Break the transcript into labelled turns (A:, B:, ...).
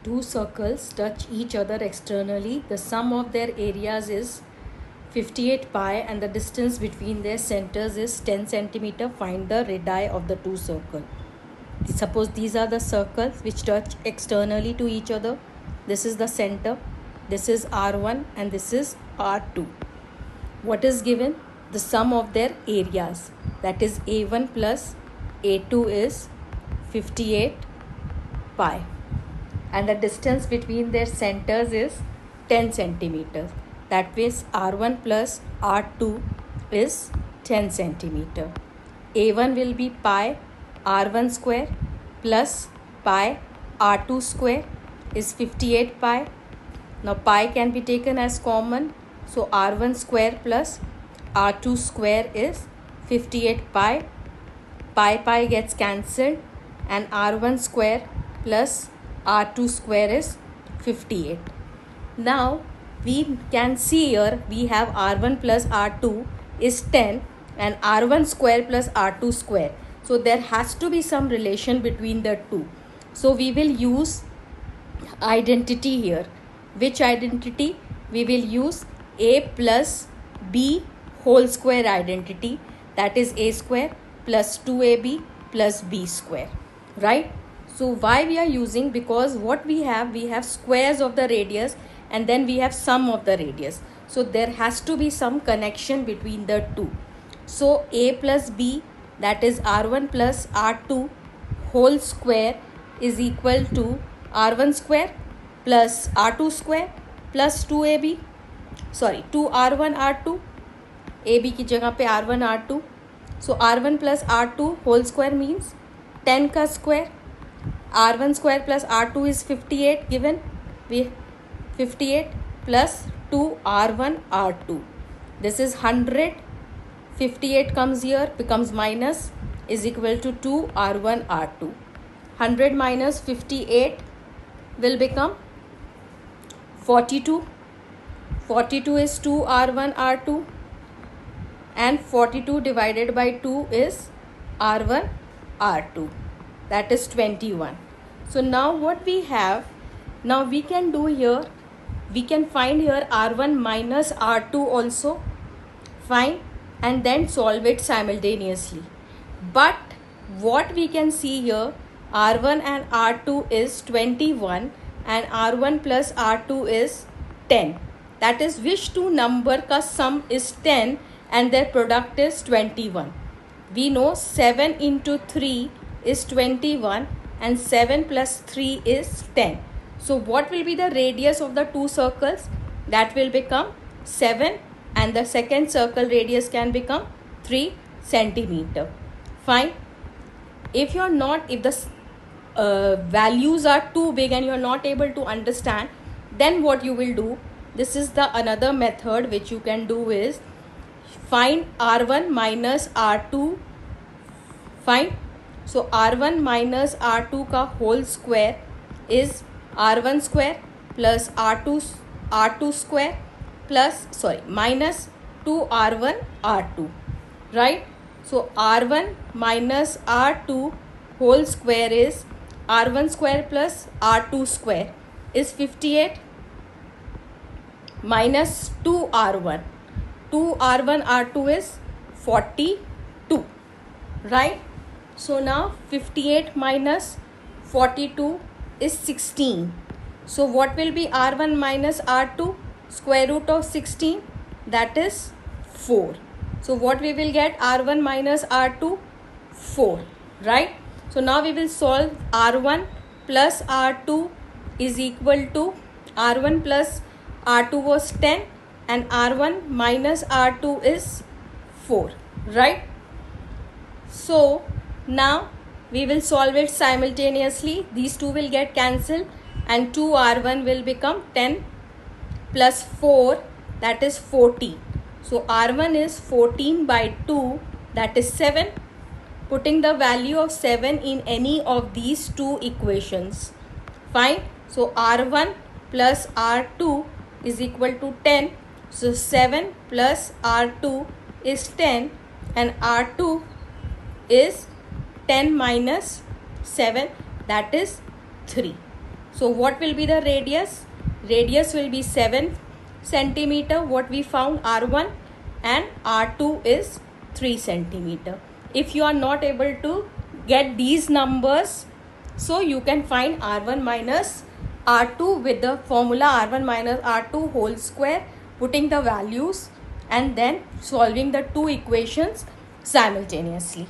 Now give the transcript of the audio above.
A: two circles touch each other externally. The sum of their areas is 58 pi and the distance between their centers is 10 centimeter. Find the radii of the two circles. Suppose these are the circles which touch externally to each other. This is the center, this is R1 and this is R2. What is given? The sum of their areas, that is A1 plus A2 is 58 pi and the distance between their centers is 10 centimeters. That means R1 plus R2 is 10 centimeter. A1 will be pi R1 square plus pi R2 square is 58 pi. Now pi can be taken as common. So R1 square plus R2 square is 58 pi. Pi gets cancelled and R1 square plus R2 square is 58. Now we can see here we have R1 plus R2 is 10 and R1 square plus R2 square. So there has to be some relation between the two. So we will use identity here. Which identity? We will use A plus B whole square identity, that is A square plus 2AB plus B square, right? So why we are using? Because what we have squares of the radius and then we have sum of the radius. So there has to be some connection between the two. So A plus B, that is R1 plus R2 whole square is equal to R1 square plus R2 square plus 2R1 R2, AB की जगह पे R1 R2. So R1 plus R2 whole square means 10 का square. R1 square plus R2 is 58 given. We 58 plus 2 R1 R2. This is 100. 58 comes here, becomes minus, is equal to 2 R1 R2. 100 minus 58 will become 42. 42 is 2 R1 R2 and 42 divided by 2 is R1 R2, that is 21. So now what we have, now we can do here, we can find here R1 minus R2 also, fine, and then solve it simultaneously. But what we can see here, R1 and R2 is 21 and R1 plus R2 is 10. That is, which two number ka sum is 10 and their product is 21. We know 7 into 3 is 21 and 7 plus 3 is 10. So what will be the radius of the two circles? That will become 7 and the second circle radius can become 3 centimeter. Fine. If the values are too big and you are not able to understand, then what you will do, this is the another method which you can do is find R1 minus R2. Fine. So R1 minus R2 ka whole square is R1 square plus R2 square minus 2 R1 R2, right? So R1 minus R2 whole square is R1 square plus R2 square is 58 minus 2 R1. 2 R1 R2 is 42, right? So now 58 minus 42 is 16. So what will be R1 minus R2? Square root of 16, that is 4. So what we will get? R1 minus R2, 4, right? So now we will solve. R1 plus R2 is equal to R1 plus R2 was 10 and R1 minus R2 is 4, right? So now we will solve it simultaneously. These two will get cancelled and 2 R1 will become 10 plus 4, that is 14. So R1 is 14 by 2, that is 7. Putting the value of 7 in any of these two equations. Fine. So R1 plus R2 is equal to 10. So 7 plus R2 is 10 and R2 is 10 minus 7, that is 3. So what will be the radius? Radius will be 7 centimeter, what we found, R1, and R2 is 3 centimeter. If you are not able to get these numbers, so you can find R1 minus R2 with the formula R1 minus R2 whole square, putting the values and then solving the two equations simultaneously.